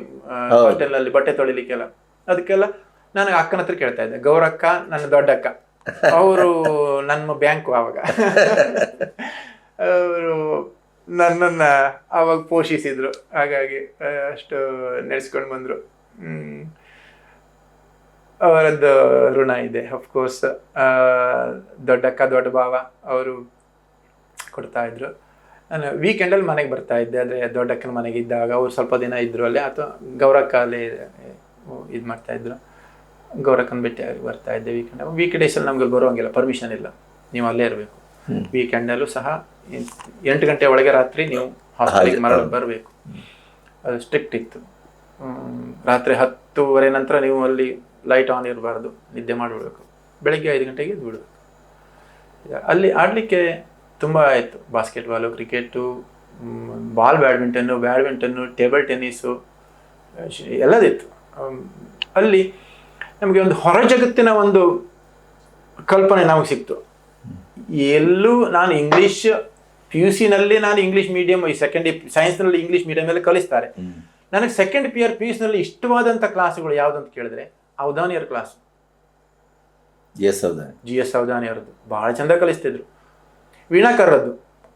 A: ಹೋಟೆಲ್ನಲ್ಲಿ ಬಟ್ಟೆ ತೊಳಿಲಿಕ್ಕೆಲ್ಲ, ಅದಕ್ಕೆಲ್ಲ ನನಗೆ ಅಕ್ಕನ ಹತ್ರ ಕೇಳ್ತಾ ಇದ್ದೆ. ಗೌರಕ್ಕ ನನ್ನ ದೊಡ್ಡಕ್ಕ, ಅವರು ನನ್ನ ಬ್ಯಾಂಕು ಆವಾಗ. ಅವರು ನನ್ನನ್ನು ಆವಾಗ ಪೋಷಿಸಿದ್ರು, ಹಾಗಾಗಿ ಅಷ್ಟು ನಡೆಸ್ಕೊಂಡು ಬಂದರು. ಅವರದ್ದು ಋಣ ಇದೆ ಅಫ್ಕೋರ್ಸ್. ದೊಡ್ಡಕ್ಕ ದೊಡ್ಡ ಭಾವ ಅವರು ಕೊಡ್ತಾ ಇದ್ರು. ನಾನು ವೀಕೆಂಡಲ್ಲಿ ಮನೆಗೆ ಬರ್ತಾ ಇದ್ದೆ, ಅಂದರೆ ದೊಡ್ಡಕ್ಕನ ಮನೆಗೆ ಇದ್ದಾಗ ಅವ್ರು ಸ್ವಲ್ಪ ದಿನ ಇದ್ದರು ಅಲ್ಲೇ, ಅಥವಾ ಗೌರಕ್ಕ ಅಲ್ಲಿ ಇದು ಮಾಡ್ತಾಯಿದ್ರು. ಗೌರಕ್ಕನ ಭೇಟಿ ಬರ್ತಾ ಇದ್ದೆ ವೀಕ್ ಡೇಸಲ್ಲಿ. ನಮ್ಗೆ ಬರೋಂಗಿಲ್ಲ, ಪರ್ಮಿಷನ್ ಇಲ್ಲ, ನೀವು ಅಲ್ಲೇ ಇರಬೇಕು. ವೀಕೆಂಡಲ್ಲೂ ಸಹ 8 ಗಂಟೆ ಒಳಗೆ ರಾತ್ರಿ ನೀವು ಹಾಸ್ಟೆಲಿಗೆ ಬರಬೇಕು, ಅದು ಸ್ಟ್ರಿಕ್ಟ್ ಇತ್ತು. ರಾತ್ರಿ 10:30 ನಂತರ ನೀವು ಅಲ್ಲಿ ಲೈಟ್ ಆನ್ ಇರಬಾರ್ದು, ನಿದ್ದೆ ಮಾಡಿಬಿಡ್ಬೇಕು. ಬೆಳಗ್ಗೆ 5 ಗಂಟೆಗೆ ಎದ್ದು ಬಿಡಬೇಕು. ಅಲ್ಲಿ ಆಡಲಿಕ್ಕೆ ತುಂಬ ಆಯಿತು, ಬಾಸ್ಕೆಟ್ಬಾಲು, ಕ್ರಿಕೆಟು, ಬ್ಯಾಡ್ಮಿಂಟನ್ನು, ಟೇಬಲ್ ಟೆನ್ನಿಸು ಎಲ್ಲದಿತ್ತು. ಅಲ್ಲಿ ನಮಗೆ ಒಂದು ಹೊರ ಜಗತ್ತಿನ ಒಂದು ಕಲ್ಪನೆ ನಮಗೆ ಸಿಕ್ತು. ಎಲ್ಲೂ ನಾನು ಇಂಗ್ಲೀಷ್ PUC-ನಲ್ಲಿ ನಾನು ಇಂಗ್ಲೀಷ್ ಮೀಡಿಯಮ್, ಈ ಸೆಕೆಂಡ್ ಸೈನ್ಸ್ನಲ್ಲಿ ಇಂಗ್ಲೀಷ್ ಮೀಡಿಯಮಲ್ಲಿ ಕಲಿಸ್ತಾರೆ. ನನಗೆ ಸೆಕೆಂಡ್ PUC-ನಲ್ಲಿ ಇಷ್ಟವಾದಂಥ ಕ್ಲಾಸುಗಳು ಯಾವುದಂತ ಕೇಳಿದ್ರೆ ಅವಧಾನಿಯರ ಕ್ಲಾಸ್, GS ಅವಧಾನಿ ಅವರದ್ದು ಭಾಳ ಚಂದ ಕಲಿಸ್ತಿದ್ರು. ವೀಣಾಕರ್ರದ್ದು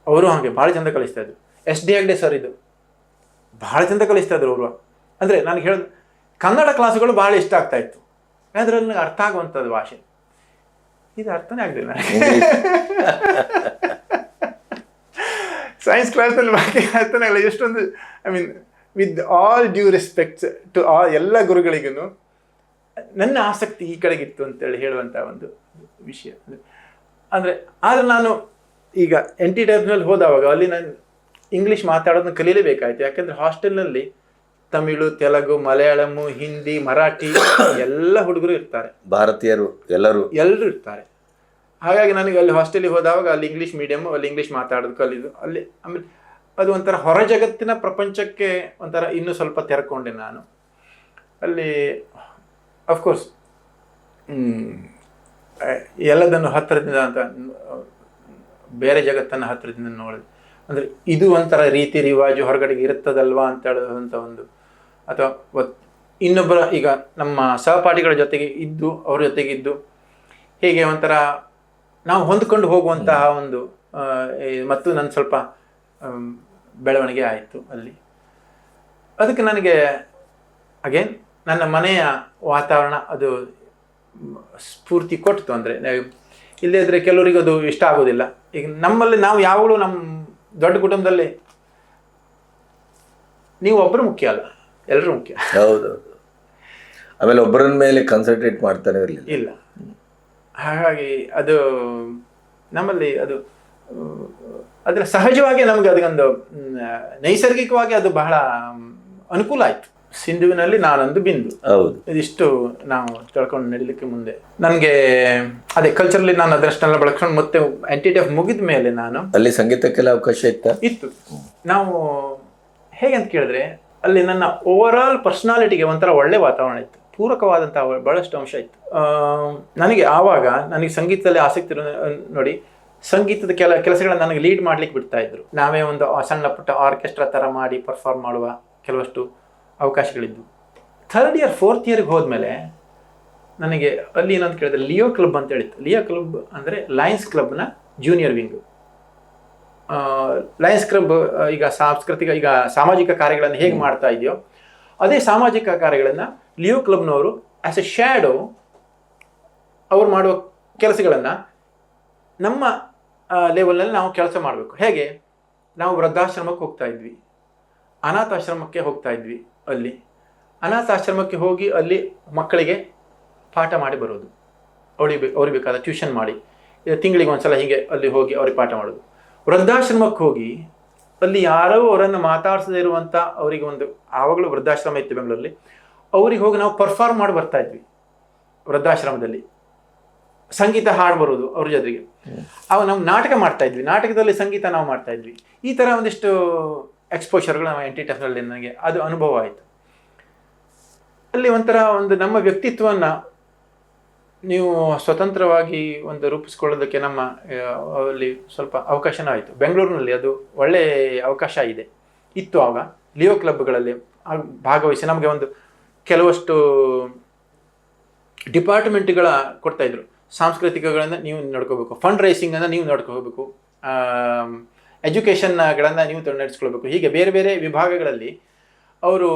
A: ಅವರು ಹಾಗೆ ಭಾಳ ಚಂದ ಕಲಿಸ್ತಾ ಇದ್ರು. SD ಹೆಗ್ಡೆ ಸರ್ ಇದು ಭಾಳ ಚಂದ ಕಲಿಸ್ತಾ ಇದ್ರು ಅವರು. ಅಂದರೆ ನನಗೆ ಹೇಳೋದು ಕನ್ನಡ ಕ್ಲಾಸುಗಳು ಭಾಳ ಇಷ್ಟ ಆಗ್ತಾ ಇತ್ತು. ಅದರಲ್ಲಿ ನನಗೆ ಅರ್ಥ ಆಗುವಂಥದ್ದು ಭಾಷೆ. ಇದು ಅರ್ಥನೇ ಆಗಲಿಲ್ಲ ಸೈನ್ಸ್ ಕ್ಲಾಸ್ನಲ್ಲಿ ಬಾಕಿ ಅರ್ಥನೇ ಆಗಲ್ಲ. ಎಷ್ಟೊಂದು I mean with all due respects to ಎಲ್ಲ ಗುರುಗಳಿಗೂ ನನ್ನ ಆಸಕ್ತಿ ಈ ಕಡೆಗಿತ್ತು ಅಂತೇಳಿ ಹೇಳುವಂಥ ಒಂದು ವಿಷಯ. ಅಂದರೆ ಆದರೆ ನಾನು ಈಗ NT-ನಲ್ಲಿ ಹೋದವಾಗ ಅಲ್ಲಿ ನಾನು ಇಂಗ್ಲೀಷ್ ಮಾತಾಡೋದನ್ನ ಕಲೀಲೇಬೇಕಾಯ್ತು. ಯಾಕೆಂದರೆ ಹಾಸ್ಟೆಲ್ನಲ್ಲಿ ತಮಿಳು, ತೆಲುಗು, ಮಲಯಾಳಂ, ಹಿಂದಿ, ಮರಾಠಿ ಎಲ್ಲ ಹುಡುಗರು ಇರ್ತಾರೆ,
B: ಭಾರತೀಯರು ಎಲ್ಲರೂ
A: ಇರ್ತಾರೆ. ಹಾಗಾಗಿ ನನಗೆ ಅಲ್ಲಿ ಹಾಸ್ಟೆಲಿಗೆ ಹೋದಾಗ ಅಲ್ಲಿ ಇಂಗ್ಲೀಷ್ ಮೀಡಿಯಮ್, ಅಲ್ಲಿ ಇಂಗ್ಲೀಷ್ ಮಾತಾಡೋದು ಕಲಿದು ಅಲ್ಲಿ ಆಮೇಲೆ ಅದು ಒಂಥರ ಹೊರ ಜಗತ್ತಿನ ಪ್ರಪಂಚಕ್ಕೆ ಒಂಥರ ಇನ್ನೂ ಸ್ವಲ್ಪ ತೆರ್ಕೊಂಡೆ ನಾನು ಅಲ್ಲಿ. ಅಫ್ಕೋರ್ಸ್ ಎಲ್ಲದನ್ನು ಹತ್ತಿರದಿಂದ ಅಂತ ಬೇರೆ ಜಗತ್ತನ್ನು ಹತ್ತಿರದಿಂದ ನೋಡಿದೆ. ಅಂದರೆ ಇದು ಒಂಥರ ರೀತಿ ರಿವಾಜು ಹೊರಗಡೆಗೆ ಇರುತ್ತದಲ್ವಾ ಅಂತ ಹೇಳೋದಂಥ ಒಂದು, ಅಥವಾ ಇನ್ನೊಬ್ಬರ ಈಗ ನಮ್ಮ ಸಹಪಾಠಿಗಳ ಜೊತೆಗೆ ಇದ್ದು ಅವ್ರ ಜೊತೆಗೆ ಇದ್ದು ಹೀಗೆ ಒಂಥರ ನಾವು ಹೊಂದ್ಕೊಂಡು ಹೋಗುವಂತಹ ಒಂದು ಮತ್ತು ನನ್ನ ಸ್ವಲ್ಪ ಬೆಳವಣಿಗೆ ಆಯಿತು ಅಲ್ಲಿ. ಅದಕ್ಕೆ ನನಗೆ ಅಗೇನ್ ನನ್ನ ಮನೆಯ ವಾತಾವರಣ ಅದು ಸ್ಫೂರ್ತಿ ಕೊಡ್ತು. ಅಂದರೆ ಇಲ್ಲದೇ ಇದ್ದರೆ ಕೆಲವರಿಗೆ ಅದು ಇಷ್ಟ ಆಗೋದಿಲ್ಲ. ಈಗ ನಮ್ಮಲ್ಲಿ ನಾವು ಯಾವಾಗಲೂ ನಮ್ಮ ದೊಡ್ಡ ಕುಟುಂಬದಲ್ಲಿ ನೀವು ಒಬ್ಬರು ಮುಖ್ಯ ಅಲ್ಲ, ಎಲ್ಲರೂ ಮುಖ್ಯ.
B: ಹೌದೌದು. ಆಮೇಲೆ ಒಬ್ಬರ ಮೇಲೆ ಕಾನ್ಸಂಟ್ರೇಟ್ ಮಾಡ್ತಾನೆ ಇರಲಿಲ್ಲ.
A: ಇಲ್ಲ, ಹಾಗಾಗಿ ಅದು ನಮ್ಮಲ್ಲಿ ಅದು ಅದರ ಸಹಜವಾಗಿ ನಮಗೆ ಅದಕ್ಕೊಂದು ನೈಸರ್ಗಿಕವಾಗಿ ಅದು ಬಹಳ ಅನುಕೂಲ ಆಯಿತು. ಸಿಂಧುವಿನಲ್ಲಿ ನಾನೊಂದು ಬಿಂದು.
B: ಹೌದು,
A: ಇದಿಷ್ಟು ನಾವು ತಿಳ್ಕೊಂಡು ನಡೀಲಿಕ್ಕೆ ಮುಂದೆ ನನಗೆ ಅದೇ ಕಲ್ಚರಲ್ಲಿ ನಾನು ಅದರಷ್ಟೆಲ್ಲ ಬಳಸ್ಕೊಂಡು ಮತ್ತೆ NT-TF ಮುಗಿದ ಮೇಲೆ ನಾನು
B: ಅಲ್ಲಿ ಸಂಗೀತಕ್ಕೆಲ್ಲ ಅವಕಾಶ
A: ಇತ್ತು. ನಾವು ಹೇಗೆ ಅಂತ ಕೇಳಿದ್ರೆ ಅಲ್ಲಿ ನನ್ನ ಓವರ್ ಆಲ್ ಪರ್ಸನಾಲಿಟಿಗೆ ಒಂಥರ ಒಳ್ಳೆ ವಾತಾವರಣ ಇತ್ತು, ಪೂರಕವಾದಂಥ ಬಹಳಷ್ಟು ಅಂಶ ಇತ್ತು. ನನಗೆ ಆವಾಗ ನನಗೆ ಸಂಗೀತದಲ್ಲಿ ಆಸಕ್ತಿ ನೋಡಿ, ಸಂಗೀತದ ಕೆಲಸಗಳನ್ನ ನನಗೆ ಲೀಡ್ ಮಾಡ್ಲಿಕ್ಕೆ ಬಿಡ್ತಾ ಇದ್ರು. ನಾವೇ ಒಂದು ಸಣ್ಣ ಪುಟ್ಟ ಆರ್ಕೆಸ್ಟ್ರಾ ಥರ ಮಾಡಿ ಪರ್ಫಾರ್ಮ್ ಮಾಡುವ ಕೆಲವಷ್ಟು ಅವಕಾಶಗಳಿದ್ವು. 3rd ಇಯರ್ 4th ಇಯರ್ಗೆ ಹೋದ್ಮೇಲೆ ನನಗೆ ಅಲ್ಲಿ ಏನಂತ ಕೇಳಿದ್ರೆ ಲಿಯೋ ಕ್ಲಬ್ ಅಂತ ಹೇಳಿತ್ತು. ಲಿಯೋ ಕ್ಲಬ್ ಅಂದರೆ ಲಯನ್ಸ್ ಕ್ಲಬ್ನ ಜೂನಿಯರ್ ವಿಂಗು. ಲಯನ್ಸ್ ಕ್ಲಬ್ ಈಗ ಸಾಂಸ್ಕೃತಿಕ ಈಗ ಸಾಮಾಜಿಕ ಕಾರ್ಯಗಳನ್ನು ಹೇಗೆ ಮಾಡ್ತಾ ಇದೆಯೋ ಅದೇ ಸಾಮಾಜಿಕ ಕಾರ್ಯಗಳನ್ನು ಲಿಯೋ ಕ್ಲಬ್ನವರು ಆ್ಯಸ್ ಎ ಶ್ಯಾಡೋ ಅವ್ರು ಮಾಡುವ ಕೆಲಸಗಳನ್ನು ನಮ್ಮ ಲೆವೆಲ್ನಲ್ಲಿ ನಾವು ಕೆಲಸ ಮಾಡಬೇಕು. ಹೇಗೆ ನಾವು ವೃದ್ಧಾಶ್ರಮಕ್ಕೆ ಹೋಗ್ತಾ ಇದ್ವಿ, ಅನಾಥಾಶ್ರಮಕ್ಕೆ ಹೋಗ್ತಾ ಇದ್ವಿ. ಅಲ್ಲಿ ಅನಾಥಾಶ್ರಮಕ್ಕೆ ಹೋಗಿ ಅಲ್ಲಿ ಮಕ್ಕಳಿಗೆ ಪಾಠ ಮಾಡಿ ಬರೋದು, ಅವ್ರಿಗೆ ಬೇಕಾದ ಟ್ಯೂಷನ್ ಮಾಡಿ ತಿಂಗಳಿಗೆ ಒಂದ್ಸಲ ಹೀಗೆ ಅಲ್ಲಿ ಹೋಗಿ ಅವ್ರಿಗೆ ಪಾಠ ಮಾಡೋದು. ವೃದ್ಧಾಶ್ರಮಕ್ಕೆ ಹೋಗಿ ಅಲ್ಲಿ ಯಾರೋ ಅವರನ್ನು ಮಾತಾಡಿಸದೇ ಇರುವಂಥ ಅವರಿಗೆ ಒಂದು ಆವಾಗಲೂ ವೃದ್ಧಾಶ್ರಮ ಇತ್ತು ಬೆಂಗಳೂರಲ್ಲಿ, ಅವ್ರಿಗೆ ಹೋಗಿ ನಾವು ಪರ್ಫಾರ್ಮ್ ಮಾಡಿ ಬರ್ತಾ ಇದ್ವಿ. ವೃದ್ಧಾಶ್ರಮದಲ್ಲಿ ಸಂಗೀತ ಹಾಡು ಬರೋದು ಅವ್ರ ಜೊತೆಗೆ. ಅವಾಗ ನಾವು ನಾಟಕ ಮಾಡ್ತಾ ಇದ್ವಿ, ನಾಟಕದಲ್ಲಿ ಸಂಗೀತ ನಾವು ಮಾಡ್ತಾ ಇದ್ವಿ. ಈ ಥರ ಒಂದಿಷ್ಟು ಎಕ್ಸ್ಪೋಷರ್ಗಳು ನಮ್ಮ NT-TFನಲ್ಲಿ ನನಗೆ ಅದು ಅನುಭವ ಆಯಿತು. ಅಲ್ಲಿ ಒಂಥರ ಒಂದು ನಮ್ಮ ವ್ಯಕ್ತಿತ್ವವನ್ನು ನೀವು ಸ್ವತಂತ್ರವಾಗಿ ಒಂದು ರೂಪಿಸ್ಕೊಳ್ಳೋದಕ್ಕೆ ನಮ್ಮ ಅಲ್ಲಿ ಸ್ವಲ್ಪ ಅವಕಾಶನೂ ಆಯಿತು. ಬೆಂಗಳೂರಿನಲ್ಲಿ ಅದು ಒಳ್ಳೆಯ ಅವಕಾಶ ಇತ್ತು ಆಗ. ಲಿಯೋ ಕ್ಲಬ್ಗಳಲ್ಲಿ ಭಾಗವಹಿಸಿ ನಮಗೆ ಒಂದು ಕೆಲವಷ್ಟು ಡಿಪಾರ್ಟ್ಮೆಂಟ್ಗಳ ಕೊಡ್ತಾಯಿದ್ರು. ಸಾಂಸ್ಕೃತಿಕಗಳನ್ನು ನೀವು ನೋಡ್ಕೋಬೇಕು, ಫಂಡ್ ರೈಸಿಂಗನ್ನು ನೀವು ನೋಡ್ಕೋಬೇಕು, ಎಜುಕೇಷನ್ಗಳನ್ನು ನೀವು ನಡೆಸ್ಕೊಳ್ಬೇಕು. ಹೀಗೆ ಬೇರೆ ಬೇರೆ ವಿಭಾಗಗಳಲ್ಲಿ ಅವರು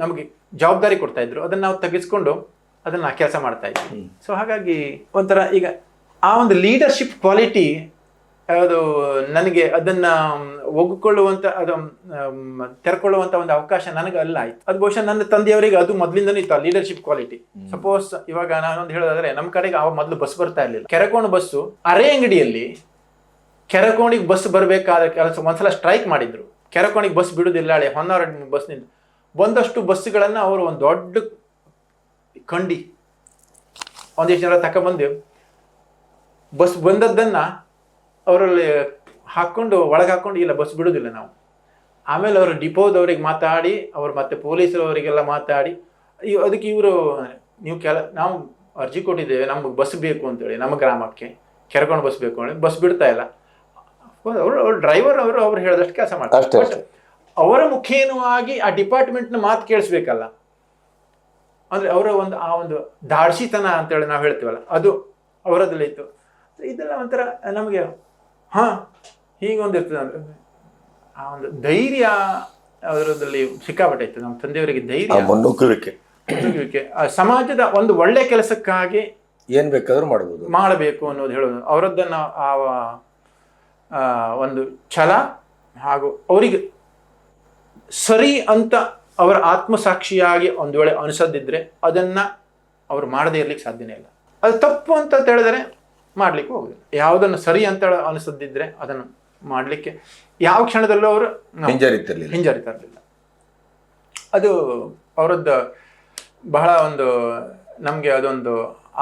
A: ನಮಗೆ ಜವಾಬ್ದಾರಿ ಕೊಡ್ತಾಯಿದ್ರು. ಅದನ್ನು ನಾವು ತೆಗೆಸ್ಕೊಂಡು ಅದನ್ನು ಕೆಲಸ ಮಾಡ್ತಾ ಇದ್ವಿ. ಸೊ ಹಾಗಾಗಿ ಒಂಥರ ಈಗ ಆ ಒಂದು ಲೀಡರ್ಶಿಪ್ ಕ್ವಾಲಿಟಿ ಅದು ನನಗೆ ಅದನ್ನು ಒಗ್ಗಿಕೊಳ್ಳುವಂಥ ಅದು ತೆರ್ಕೊಳ್ಳುವಂಥ ಒಂದು ಅವಕಾಶ ನನಗೆ ಅಲ್ಲ ಆಯ್ತು. ಅದು ಬಹುಶಃ ನನ್ನ ತಂದೆಯವರಿಗೆ ಅದು ಮೊದಲಿಂದನೂ ಇತ್ತು, ಆ ಲೀಡರ್ಶಿಪ್ ಕ್ವಾಲಿಟಿ. ಸಪೋಸ್ ಇವಾಗ ನಾನೊಂದು ಹೇಳೋದಾದ್ರೆ ನಮ್ಮ ಕಡೆಗೆ ಆವಾಗ ಮೊದಲು ಬಸ್ ಬರ್ತಾ ಇರಲಿಲ್ಲ. ಕೆರಕೋಣ ಬಸ್ಸು ಅರೆ ಅಂಗಡಿಯಲ್ಲಿ ಕೆರಕೋಣಿಗೆ ಬಸ್ ಬರಬೇಕಾದ ಕೆಲಸ ಒಂದ್ಸಲ ಸ್ಟ್ರೈಕ್ ಮಾಡಿದ್ರು. ಕೆರಕೋಣಿಗೆ ಬಸ್ ಬಿಡುವುದಿಲ್ಲ, ಹಳೆ ಹೊನ್ನಾವರ ಬಸ್ನಿಂದ ಒಂದಷ್ಟು ಬಸ್ಸುಗಳನ್ನು ಅವರು ಒಂದು ದೊಡ್ಡ ಕಂಡಿ ಒಂದಿಷ್ಟು ಜನ ತಗೊಬಂದು ಬಸ್ ಬಂದದ್ದನ್ನು ಅವರಲ್ಲಿ ಹಾಕ್ಕೊಂಡು ಒಳಗೆ ಹಾಕ್ಕೊಂಡು ಇಲ್ಲ ಬಸ್ ಬಿಡೋದಿಲ್ಲ ನಾವು. ಆಮೇಲೆ ಅವರು ಡಿಪೋದವ್ರಿಗೆ ಮಾತಾಡಿ ಅವ್ರು ಮತ್ತೆ ಪೊಲೀಸರವರಿಗೆಲ್ಲ ಮಾತಾಡಿ ಅದಕ್ಕೆ ಇವರು ನೀವು ನಾವು ಅರ್ಜಿ ಕೊಟ್ಟಿದ್ದೇವೆ, ನಮಗೆ ಬಸ್ ಬೇಕು ಅಂತೇಳಿ, ನಮ್ಮ ಗ್ರಾಮಕ್ಕೆ ಕೆರಕೋಣ ಬಸ್ ಬೇಕು ಅಂದರೆ ಬಸ್ ಬಿಡ್ತಾ ಇಲ್ಲ. ಅವರು ಡ್ರೈವರ್ ಅವ್ರು ಹೇಳಿದಷ್ಟು ಕೆಲಸ ಮಾಡ್ತಾರೆ. ಅವರ ಮುಖೇನವಾಗಿ ಆ ಡಿಪಾರ್ಟ್ಮೆಂಟ್ನ ಮಾತು ಕೇಳಿಸ್ಬೇಕಲ್ಲ, ಅಂದರೆ ಅವರ ಒಂದು ಆ ಒಂದು ದಾಡ್ಸಿತನ ಅಂತೇಳಿ ನಾವು ಹೇಳ್ತೀವಲ್ಲ ಅದು ಅವರದ್ರಲ್ಲಿ ಇತ್ತು. ಇದೆಲ್ಲ ಒಂಥರ ನಮಗೆ ಹೀಗೊಂದು ಇರ್ತದೆ ಅಂದರೆ ಆ ಒಂದು ಧೈರ್ಯ ಅವರದಲ್ಲಿ ಸಿಕ್ಕಾಪಟ್ಟೆ ಇತ್ತು. ನಮ್ಮ ತಂದೆಯವರಿಗೆ ಧೈರ್ಯ, ಹಿಂದುಳಿಯುವಿಕೆ ಸಮಾಜದ ಒಂದು ಒಳ್ಳೆ ಕೆಲಸಕ್ಕಾಗಿ
B: ಏನ್ ಬೇಕಾದ್ರೂ ಮಾಡ್ಬೋದು
A: ಮಾಡಬೇಕು ಅನ್ನೋದು ಹೇಳೋದು ಅವರದ್ದನ್ನು ಒಂದು ಛಲ ಹಾಗೂ ಅವರಿಗೆ ಸರಿ ಅಂತ ಅವರ ಆತ್ಮಸಾಕ್ಷಿಯಾಗಿ ಒಂದು ವೇಳೆ ಅನಿಸದಿದ್ರೆ ಅದನ್ನ ಅವ್ರು ಮಾಡದೇ ಇರ್ಲಿಕ್ಕೆ ಸಾಧ್ಯನೇ ಇಲ್ಲ. ಅದು ತಪ್ಪು ಅಂತ ಹೇಳಿದರೆ ಮಾಡ್ಲಿಕ್ಕೆ ಹೋಗುದಿಲ್ಲ. ಯಾವುದನ್ನು ಸರಿ ಅಂತ ಅನಿಸದಿದ್ರೆ ಅದನ್ನು ಮಾಡಲಿಕ್ಕೆ ಯಾವ ಕ್ಷಣದಲ್ಲೂ ಅವರು ಹಿಂಜರಿತಾ ಇರಲಿಲ್ಲ. ಅದು ಅವರದ್ದು ಬಹಳ ಒಂದು ನಮಗೆ ಅದೊಂದು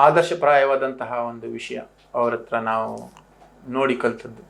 A: ಆದರ್ಶಪ್ರಾಯವಾದಂತಹ ಒಂದು ವಿಷಯ ಅವ್ರ ಹತ್ರ ನಾವು ನೋಡಿ ಕಲ್ತದ್ದು.